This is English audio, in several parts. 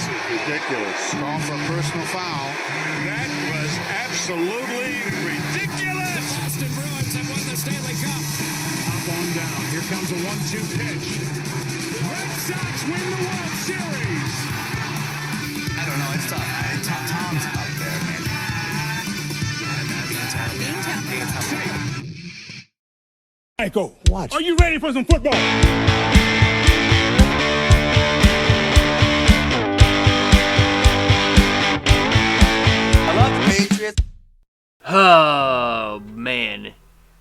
This is ridiculous. Call for a personal foul. That was absolutely ridiculous. The Boston Bruins have won the Stanley Cup. Up on down. Here comes a 1-2 pitch. Red Sox win the World Series. I don't know. It's tough. Tom's out there, man. Michael, What? are you ready for some football? I love the Patriots. Oh, man.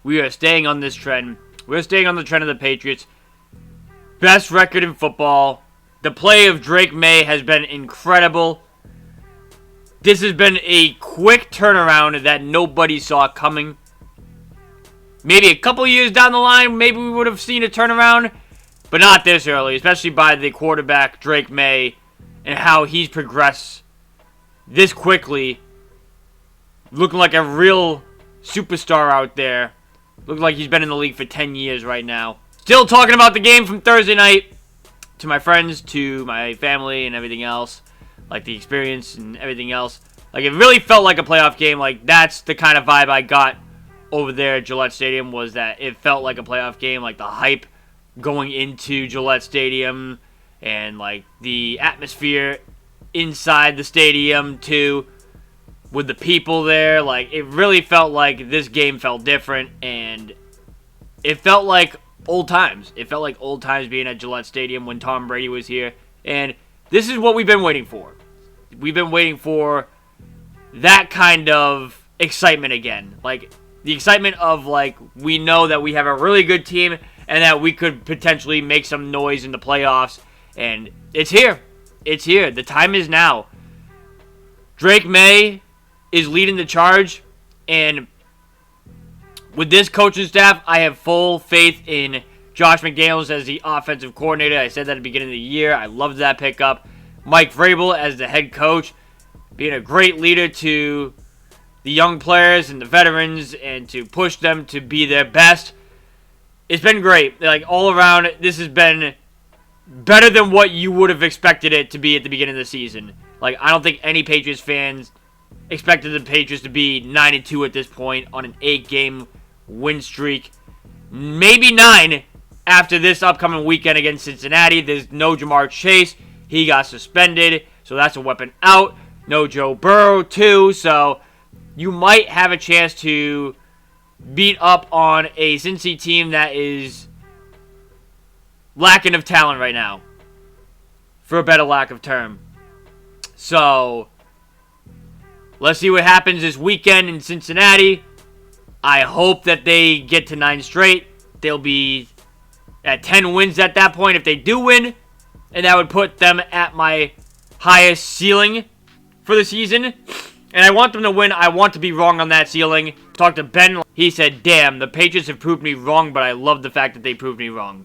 We are staying on this trend. We're staying on the trend of the Patriots. Best record in football. The play of Drake Maye has been incredible. This has been a quick turnaround that nobody saw coming. Maybe a couple years down the line, maybe we would have seen a turnaround. But not this early, especially by the quarterback, Drake Maye, and how he's progressed this quickly. Looking like a real superstar out there. Looking like he's been in the league for 10 years right now. Still talking about the game from Thursday night. To my friends, to my family, and everything else. Like the experience and everything else. Like it really felt like a playoff game. Like that's the kind of vibe I got over there at Gillette Stadium. Was that it felt like a playoff game. Like the hype going into Gillette Stadium. And like the atmosphere inside the stadium too. With the people there, like, it really felt like this game felt different, and it felt like old times. It felt like old times being at Gillette Stadium when Tom Brady was here, and this is what we've been waiting for. We've been waiting for that kind of excitement again. Like, the excitement of, like, we know that we have a really good team, and that we could potentially make some noise in the playoffs, and it's here. It's here. The time is now. Drake Maye is leading the charge, and with this coaching staff, I have full faith in Josh McDaniels as the offensive coordinator. I said that at the beginning of the year. I loved that pickup. Mike Vrabel as the head coach, being a great leader to the young players and the veterans, and to push them to be their best. It's been great. Like, all around, this has been better than what you would have expected it to be at the beginning of the season. Like, I don't think any Patriots fans expected the Patriots to be 9-2 at this point on an 8-game win streak. Maybe 9 after this upcoming weekend against Cincinnati. There's no Jamar Chase. He got suspended, so that's a weapon out. No Joe Burrow, too, so you might have a chance to beat up on a Cincy team that is lacking of talent right now, for a better lack of term. So let's see what happens this weekend in Cincinnati. I hope that they get to 9 straight. They'll be at 10 wins at that point if they do win. And that would put them at my highest ceiling for the season. And I want them to win. I want to be wrong on that ceiling. Talked to Ben. He said, damn, the Patriots have proved me wrong, but I love the fact that they proved me wrong.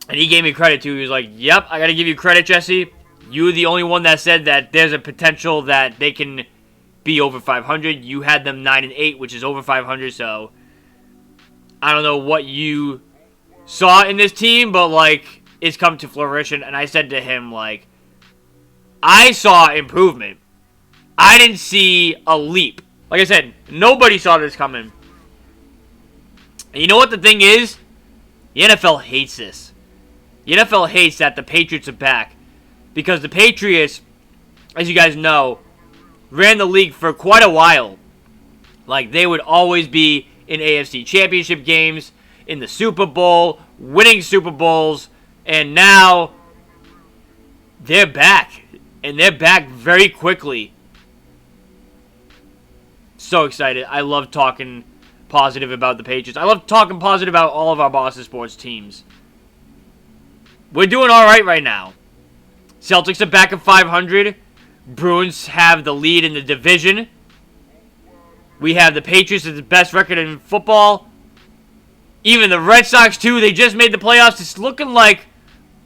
And he gave me credit too. He was like, yep, I got to give you credit, Jesse. You were the only one that said that there's a potential that they can be over 500. You had them 9-8, which is over 500. So I don't know what you saw in this team, but like it's come to fruition. And I said to him, like, I saw improvement. I didn't see a leap. Like I said, nobody saw this coming. And you know what the thing is? The NFL hates this. The NFL hates that the Patriots are back. Because the Patriots, as you guys know, ran the league for quite a while. Like, they would always be in AFC Championship games, in the Super Bowl, winning Super Bowls, and now they're back. And they're back very quickly. So excited. I love talking positive about the Patriots. I love talking positive about all of our Boston sports teams. We're doing all right now. Celtics are back at 500. Bruins have the lead in the division. We have the Patriots as the best record in football. Even the Red Sox, too. They just made the playoffs. It's looking like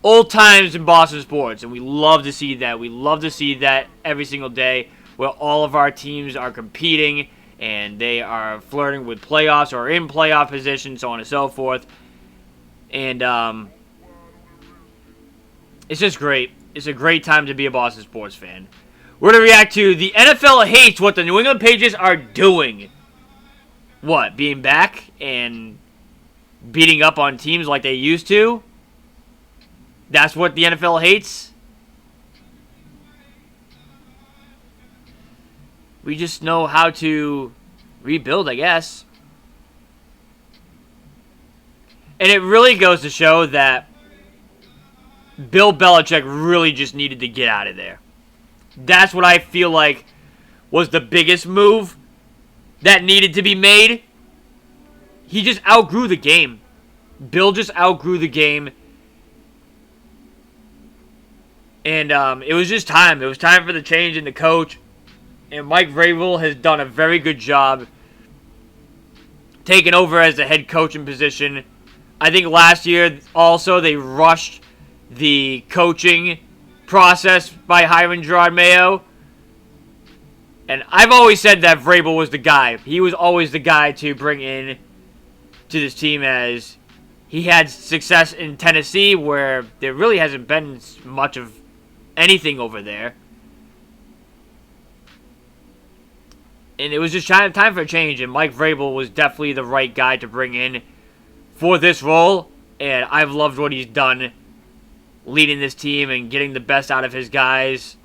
old times in Boston sports, and we love to see that. We love to see that every single day, where all of our teams are competing, and they are flirting with playoffs or in playoff position, so on and so forth. And It's just great. It's a great time to be a Boston sports fan. We're going to react to the NFL hates what the New England Patriots are doing. What? Being back and beating up on teams like they used to? That's what the NFL hates? We just know how to rebuild, I guess. And it really goes to show that Bill Belichick really just needed to get out of there. That's what I feel like was the biggest move that needed to be made. He just outgrew the game. Bill just outgrew the game. And it was just time. It was time for the change in the coach. And Mike Vrabel has done a very good job taking over as the head coaching position. I think last year also they rushed the coaching process by hiring Gerard Mayo. And I've always said that Vrabel was the guy. He was always the guy to bring in to this team, as he had success in Tennessee where there really hasn't been much of anything over there. And it was just time for a change, and Mike Vrabel was definitely the right guy to bring in for this role. And I've loved what he's done leading this team and getting the best out of his guys.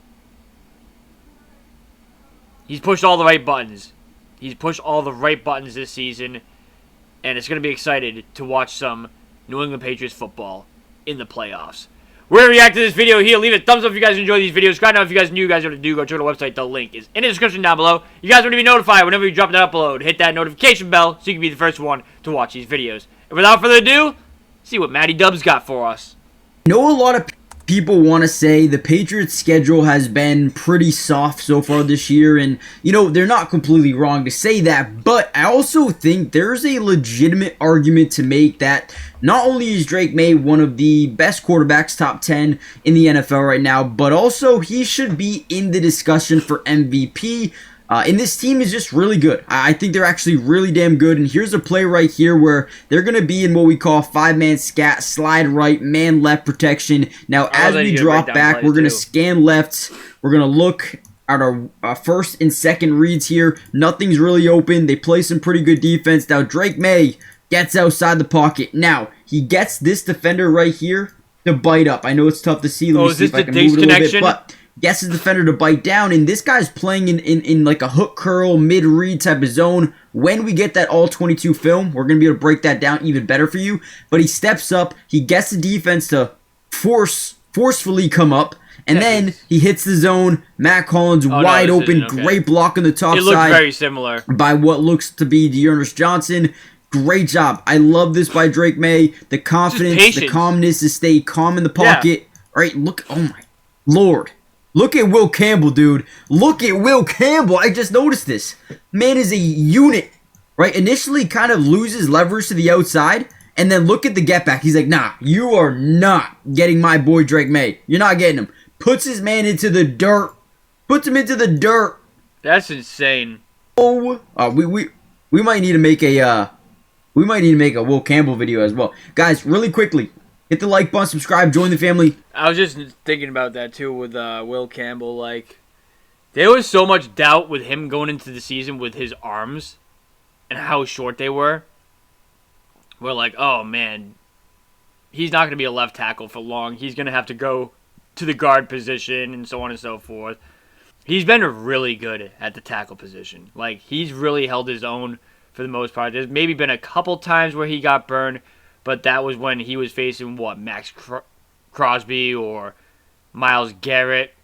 He's pushed all the right buttons. He's pushed all the right buttons this season. And it's going to be excited to watch some New England Patriots football in the playoffs. We're going to react to this video here. Leave a thumbs up if you guys enjoy these videos. Subscribe now if you guys knew you guys know what to do. Go to the website. The link is in the description down below. You guys want to be notified whenever we drop an upload. Hit that notification bell so you can be the first one to watch these videos. And without further ado, see what Matty Dubs got for us. I know a lot of people want to say the Patriots' schedule has been pretty soft so far this year, and, you know, they're not completely wrong to say that, but I also think there's a legitimate argument to make that not only is Drake Maye one of the best quarterbacks, top 10 in the NFL right now, but also he should be in the discussion for MVP. And this team is just really good. I think they're actually really damn good. And here's a play right here where they're going to be in what we call 5-man scat, slide right, man left protection. Now, as we drop back, we're going to scan lefts. We're going to look at our first and second reads here. Nothing's really open. They play some pretty good defense. Now, Drake Maye gets outside the pocket. Now, he gets this defender right here to bite up. I know it's tough to see. Let me see if I can move it a little bit. But gets his defender to bite down, and this guy's playing in like a hook curl, mid-read type of zone. When we get that all-22 film, we're going to be able to break that down even better for you. But he steps up, he gets the defense to forcefully come up, and then he hits the zone. Matt Collins wide open, great block on the top side. It looks very similar. By what looks to be Dearness Johnson. Great job. I love this by Drake Maye. The confidence, the calmness to stay calm in the pocket. Yeah. All right, look, oh my Lord. Look at Will Campbell, dude. Look at Will Campbell. I just noticed this. Man is a unit, right? Initially kind of loses leverage to the outside, and then look at the get back. He's like, nah, you are not getting my boy Drake Maye. You're not getting him. Puts his man into the dirt. Puts him into the dirt. That's insane. Oh, we might need to make a Will Campbell video as well. Guys, really quickly, hit the like button, subscribe, join the family. I was just thinking about that too with Will Campbell. Like, there was so much doubt with him going into the season with his arms and how short they were. We're like, oh man, he's not going to be a left tackle for long. He's going to have to go to the guard position and so on and so forth. He's been really good at the tackle position. Like, he's really held his own for the most part. There's maybe been a couple times where he got burned, but that was when he was facing, what, Max Crosby or Myles Garrett.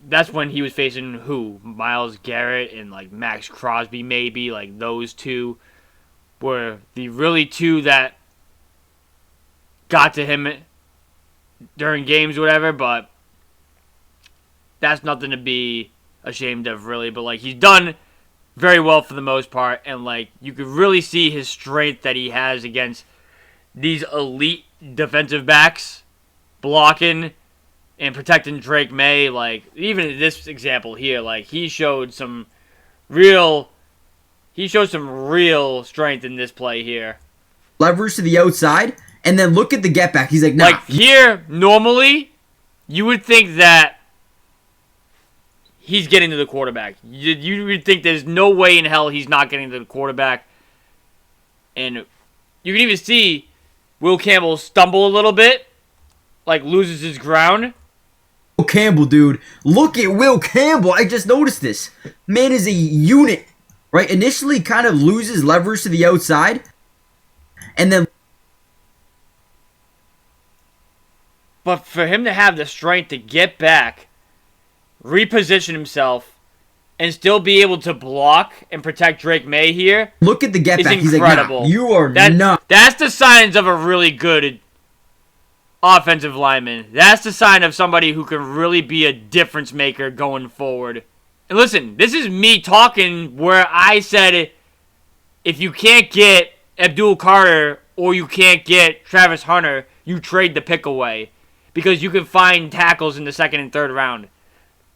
That's when he was facing who? Myles Garrett and, like, Max Crosby maybe. Like, those two were the really two that got to him during games or whatever, but that's nothing to be ashamed of, really. But, like, he's done very well for the most part, and, like, you could really see his strength that he has against these elite defensive backs, blocking and protecting Drake Maye. Like, even in this example here, like, he showed some real strength in this play here. Leverage to the outside, And then look at the get back. He's like, nah. Like here, normally, you would think that he's getting to the quarterback. You would think there's no way in hell he's not getting to the quarterback. And you can even see Will Campbell stumble a little bit, like loses his ground. Will Campbell, dude. Look at Will Campbell. I just noticed this. Man is a unit, right? Initially kind of loses leverage to the outside. And then... But for him to have the strength to get back, reposition himself, and still be able to block and protect Drake May here. Look at the get back. He's incredible. Like, nah, you are not. That's the signs of a really good offensive lineman. That's the sign of somebody who can really be a difference maker going forward. And listen, this is me talking where I said if you can't get Abdul Carter or you can't get Travis Hunter, you trade the pick away because you can find tackles in the second and third round.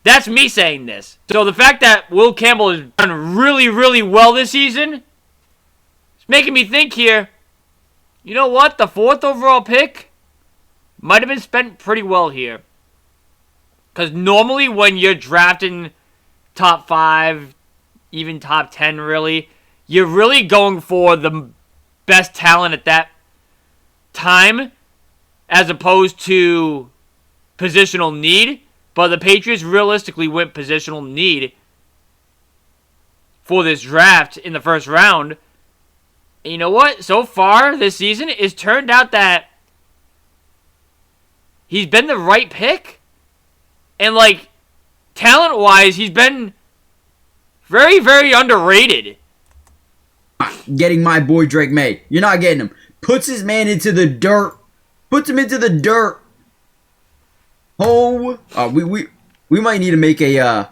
That's me saying this. So the fact that Will Campbell has done really, really well this season, it's making me think here, you know what? The 4th overall pick might have been spent pretty well here. Because normally when you're drafting top 5, even top 10 really, you're really going for the best talent at that time as opposed to positional need. But the Patriots realistically went positional need for this draft in the first round. And you know what? So far this season, it's turned out that he's been the right pick. And, like, talent-wise, he's been very, very underrated. Getting my boy Drake May. You're not getting him. Puts his man into the dirt. Puts him into the dirt. Oh, we might need to make a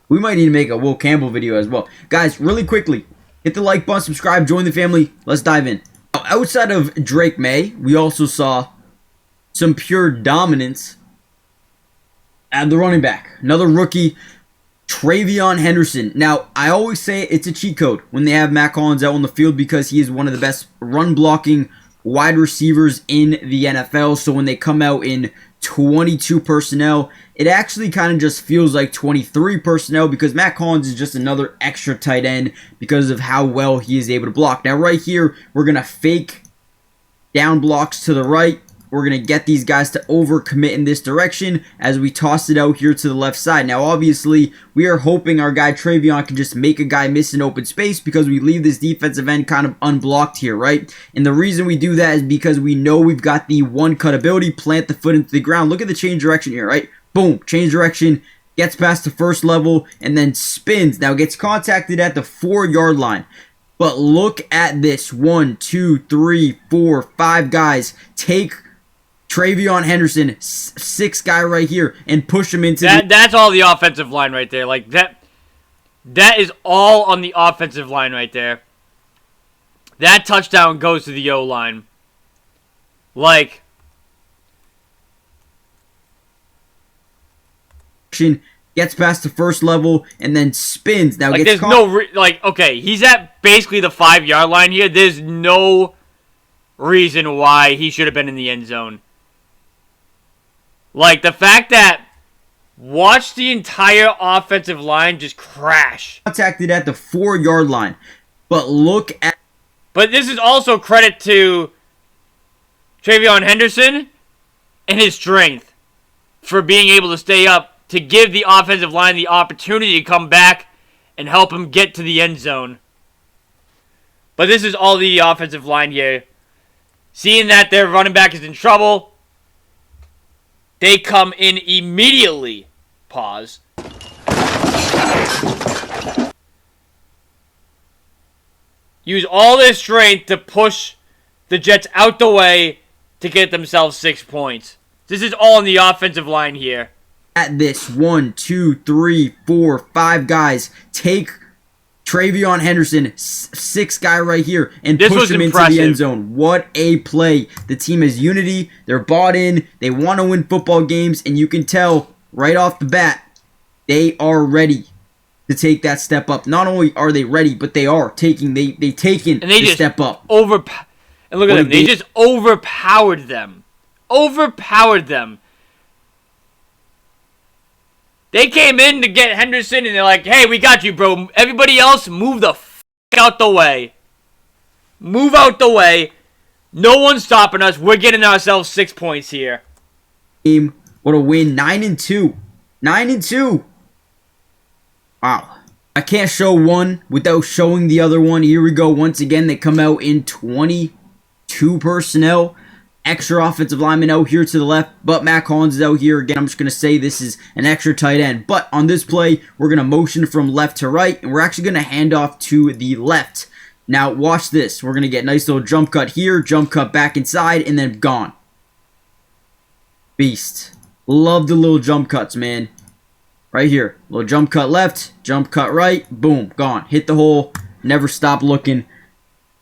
Will Campbell video as well, guys. Really quickly, hit the like button, subscribe, join the family. Let's dive in. Outside of Drake May, we also saw some pure dominance at the running back. Another rookie, Travion Henderson. Now, I always say it's a cheat code when they have Matt Collins out on the field because he is one of the best run blocking wide receivers in the NFL. So when they come out in 22 personnel, it actually kind of just feels like 23 personnel because Matt Collins is just another extra tight end because of how well he is able to block. Now right here, we're going to fake down blocks to the right. We're going to get these guys to overcommit in this direction as we toss it out here to the left side. Now, obviously, we are hoping our guy Travion can just make a guy miss an open space because we leave this defensive end kind of unblocked here, right? And the reason we do that is because we know we've got the one-cut ability, plant the foot into the ground. Look at the change direction here, right? Boom, change direction, gets past the first level, and then spins. Now, gets contacted at the 4-yard line. But look at this. 1, 2, 3, 4, 5 guys take Travion Henderson, 6 guy right here, and push him into that's all the offensive line right there. Like that is all on the offensive line right there. That touchdown goes to the O-line. Like, gets past the first level and then spins. Now like gets there's no okay, he's at basically the 5-yard line here. There's no reason why he should have been in the end zone. Like, the fact that watch the entire offensive line just crash. Contacted at the 4-yard line. But look at... But this is also credit to Travion Henderson and his strength for being able to stay up to give the offensive line the opportunity to come back and help him get to the end zone. But this is all the offensive line here. Seeing that their running back is in trouble, they come in immediately. Pause. Use all their strength to push the Jets out the way to get themselves 6 points. This is all on the offensive line here. At this, 1, 2, 3, 4, 5 guys take Travion Henderson, 6 guy right here, and push him into the end zone. What a play. The team has unity. They're bought in. They want to win football games, and you can tell right off the bat, they are ready to take that step up. Not only are they ready, but they are taking, they've taken the step up. And look at them. They just overpowered them. Overpowered them. They came in to get Henderson, and they're like, hey, we got you, bro. Everybody else, move the f*** out the way. Move out the way. No one's stopping us. We're getting ourselves 6 points here. What a win. 9-2. 9-2. Wow. I can't show one without showing the other one. Here we go. Once again, they come out in 22 personnel. Extra offensive lineman out here to the left, but Matt Collins is out here. Again, I'm just going to say this is an extra tight end. But on this play, we're going to motion from left to right, and we're actually going to hand off to the left. Now, watch this. We're going to get a nice little jump cut here, jump cut back inside, and then gone. Beast. Love the little jump cuts, man. Right here. Little jump cut left, jump cut right, boom, gone. Hit the hole, never stop looking.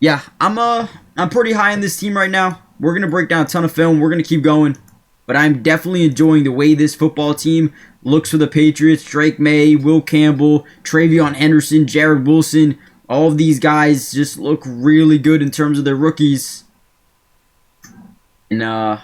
Yeah, I'm pretty high on this team right now. We're going to break down a ton of film. We're going to keep going. But I'm definitely enjoying the way this football team looks for the Patriots. Drake Maye, Will Campbell, Travion Henderson, Jared Wilson. All of these guys just look really good in terms of their rookies. And it's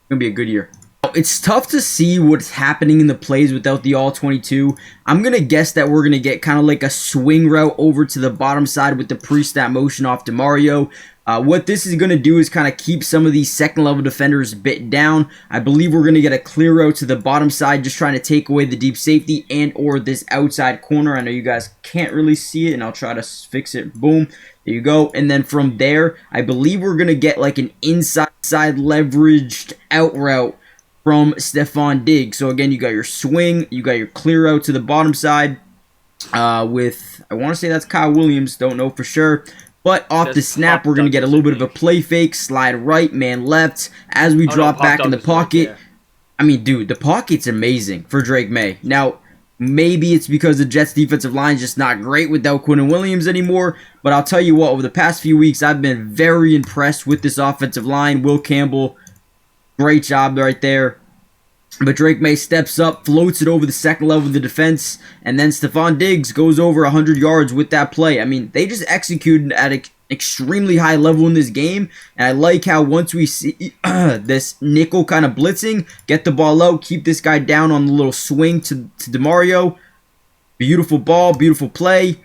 going to be a good year. It's tough to see what's happening in the plays without the all-22. I'm going to guess that we're going to get kind of like a swing route over to the bottom side with the pre-snap motion off DeMario. What this is going to do is kind of keep some of these second-level defenders a bit down. I believe we're going to get a clear route to the bottom side, just trying to take away the deep safety and or this outside corner. I know you guys can't really see it, and I'll try to fix it. Boom. There you go. And then from there, I believe we're going to get like an inside leveraged out route from Stephon Diggs. So again, you got your swing, you got your clear out to the bottom side with, I want to say that's Kyle Williams, don't know for sure. But off the snap, we're going to get a little bit of a play fake, slide right, man left, as we drop back in the pocket. I mean, dude, the pocket's amazing for Drake Maye. Now, maybe it's because the Jets' defensive line is just not great without Quinnen Williams anymore. But I'll tell you what, over the past few weeks, I've been very impressed with this offensive line. Will Campbell, great job right there. But Drake Maye steps up, floats it over the second level of the defense, and then Stephon Diggs goes over 100 yards with that play. I mean, they just executed at an extremely high level in this game, and I like how once we see this nickel kind of blitzing, get the ball out, keep this guy down on the little swing to DeMario. Beautiful ball, beautiful play.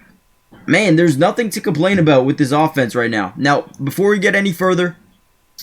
Man, there's nothing to complain about with this offense right now. Now, before we get any further,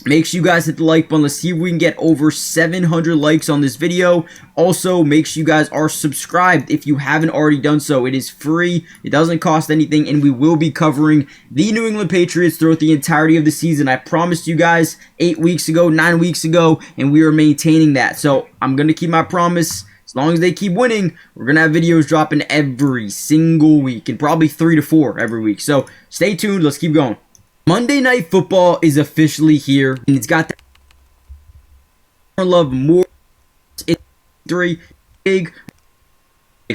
make sure you guys hit the like button. Let's see if we can get over 700 likes on this video. Also, make sure you guys are subscribed if you haven't already done so. It is free. It doesn't cost anything, and we will be covering the New England Patriots throughout the entirety of the season. I promised you guys 8 weeks ago, 9 weeks ago, and we are maintaining that. So I'm going to keep my promise. As long as they keep winning, we're going to have videos dropping every single week, and probably 3 to 4 every week. So stay tuned. Let's keep going. Monday Night Football is officially here, and it's got more love, more 3 big.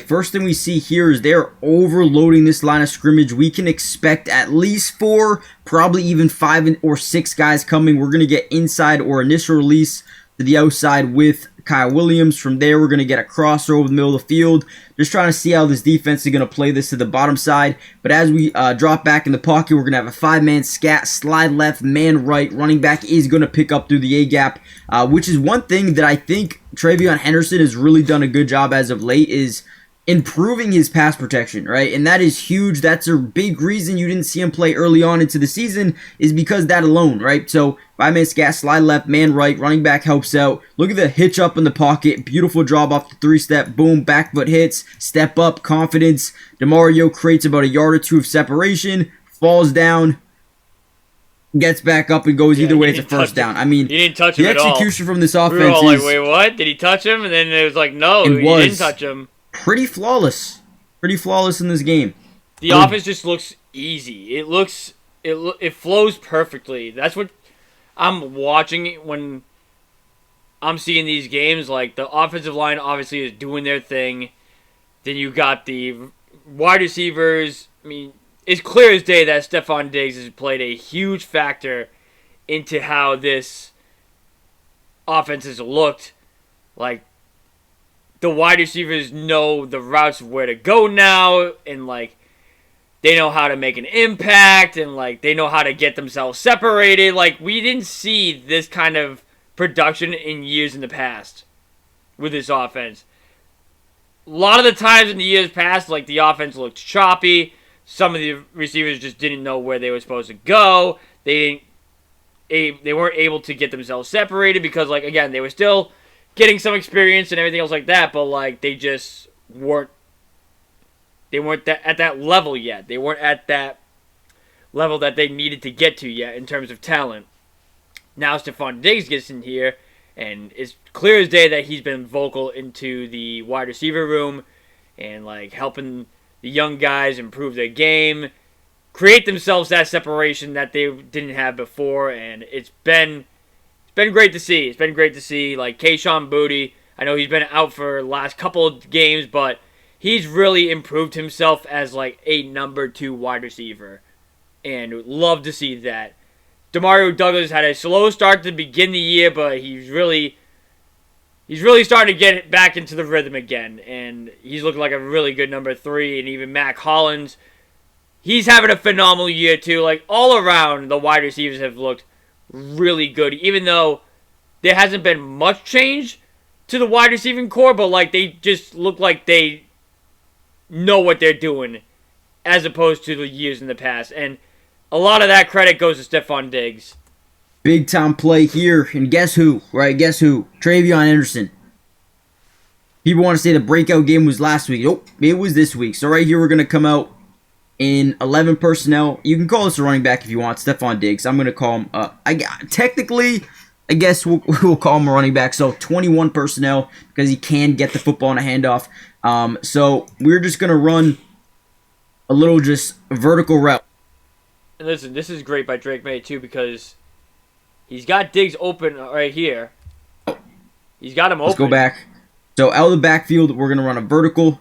First thing we see here is they're overloading this line of scrimmage. We can expect at least 4, probably even 5 or 6 guys coming. We're going to get inside or initial release to the outside with Kyle Williams. From there, we're going to get a crosser over the middle of the field. Just trying to see how this defense is going to play this to the bottom side. But as we drop back in the pocket, we're going to have a 5-man scat, slide left, man right. Running back is going to pick up through the A-gap, which is one thing that I think Travion Henderson has really done a good job as of late, is improving his pass protection, right? And that is huge. That's a big reason you didn't see him play early on into the season, is because that alone, right? So 5-man scat, slide left, man right, running back helps out. Look at the hitch up in the pocket, beautiful drop off the 3-step, boom, back foot hits, step up, confidence. DeMario creates about a yard or 2 of separation, falls down, gets back up and goes either way. It's a first down. I mean, he didn't touch him the at all. execution from this offense We were all like, is, wait, what? Did he touch him? And then it was like, no, he didn't touch him. Pretty flawless. Pretty flawless in this game. The offense just looks easy. It flows perfectly. That's what I'm watching when I'm seeing these games. Like, the offensive line obviously is doing their thing. Then you got the wide receivers. I mean, it's clear as day that Stephon Diggs has played a huge factor into how this offense has looked. Like, the wide receivers know the routes where to go now, and like they know how to make an impact, and like they know how to get themselves separated. Like, we didn't see this kind of production in years in the past with this offense. A lot of the times in the years past, like, the offense looked choppy. Some of the receivers just didn't know where they were supposed to go. They weren't able to get themselves separated because, like, again, they were still getting some experience and everything else like that, but like they just weren't. They weren't at that level yet. They weren't at that level that they needed to get to yet in terms of talent. Now Stephon Diggs gets in here, and it's clear as day that he's been vocal into the wide receiver room and like helping the young guys improve their game, create themselves that separation that they didn't have before, and it's been great to see. It's been great to see. Like Kayshon Boutte, I know he's been out for the last couple of games, but he's really improved himself as like a number 2 wide receiver, and love to see that. Demario Douglas had a slow start to begin the year, but he's really starting to get back into the rhythm again, and he's looking like a really good number 3. And even Mac Hollins, he's having a phenomenal year too. Like, all around, the wide receivers have looked really good, even though there hasn't been much change to the wide receiving core, but like they just look like they know what they're doing as opposed to the years in the past. And a lot of that credit goes to Stephon Diggs. Big time play here, and guess who, right? Guess who? Travion Henderson. People want to say the breakout game was last week. Nope, it was this week. So right here, we're going to come out in 11 personnel. You can call this a running back if you want, Stephon Diggs. I'm going to call him, technically, I guess we'll call him a running back. So 21 personnel because he can get the football on a handoff. So we're just going to run a little just vertical route. And listen, this is great by Drake Maye too, because he's got Diggs open right here. He's got him open. Let's go back. So out of the backfield, we're going to run a vertical.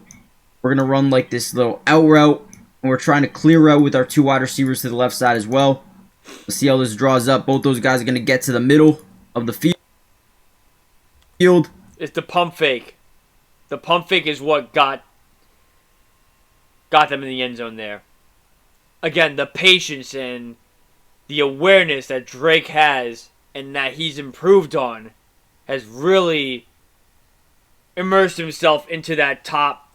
We're going to run like this little out route. And we're trying to clear out with our 2 wide receivers to the left side as well. Let's see how this draws up. Both those guys are going to get to the middle of the field. It's the pump fake. The pump fake is what got them in the end zone there. Again, the patience and the awareness that Drake has and that he's improved on has really immersed himself into that top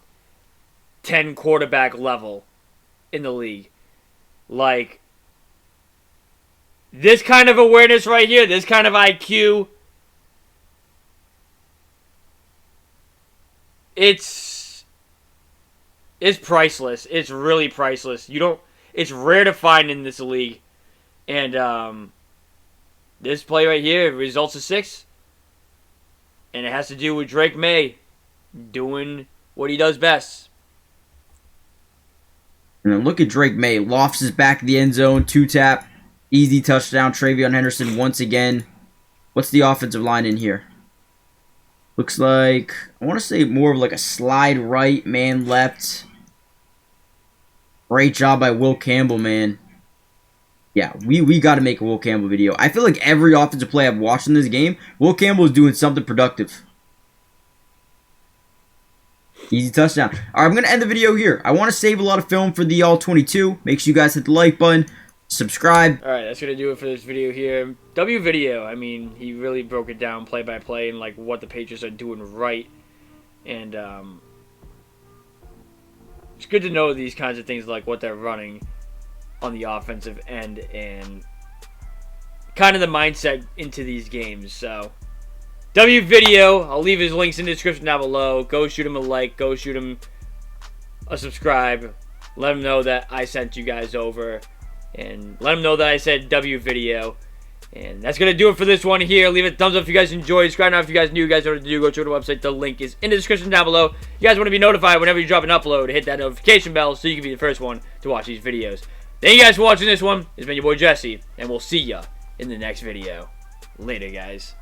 10 quarterback level in the league. Like, this kind of awareness right here, this kind of IQ, it's priceless. It's really priceless. It's rare to find in this league. And this play right here results in 6. And it has to do with Drake Maye doing what he does best. And then look at Drake Maye. Lofts his back of the end zone. 2-tap. Easy touchdown. Travion Henderson once again. What's the offensive line in here? Looks like, I want to say more of like a slide right, man left. Great job by Will Campbell, man. Yeah, we got to make a Will Campbell video. I feel like every offensive play I've watched in this game, Will Campbell is doing something productive. Easy touchdown. All right, I'm going to end the video here. I want to save a lot of film for the All-22. Make sure you guys hit the like button. Subscribe. All right, that's going to do it for this video here. W video, I mean, he really broke it down play by play and like what the Patriots are doing right. And it's good to know these kinds of things, like what they're running on the offensive end and kind of the mindset into these games. So, W video, I'll leave his links in the description down below. Go shoot him a like, go shoot him a subscribe. Let him know that I sent you guys over. And let him know that I said W video. And that's going to do it for this one here. Leave a thumbs up if you guys enjoyed. Subscribe now if you guys new. You guys know what to do. Go to the website. The link is in the description down below. You guys want to be notified whenever you drop an upload. Hit that notification bell so you can be the first one to watch these videos. Thank you guys for watching this one. It's been your boy Jesse. And we'll see ya in the next video. Later, guys.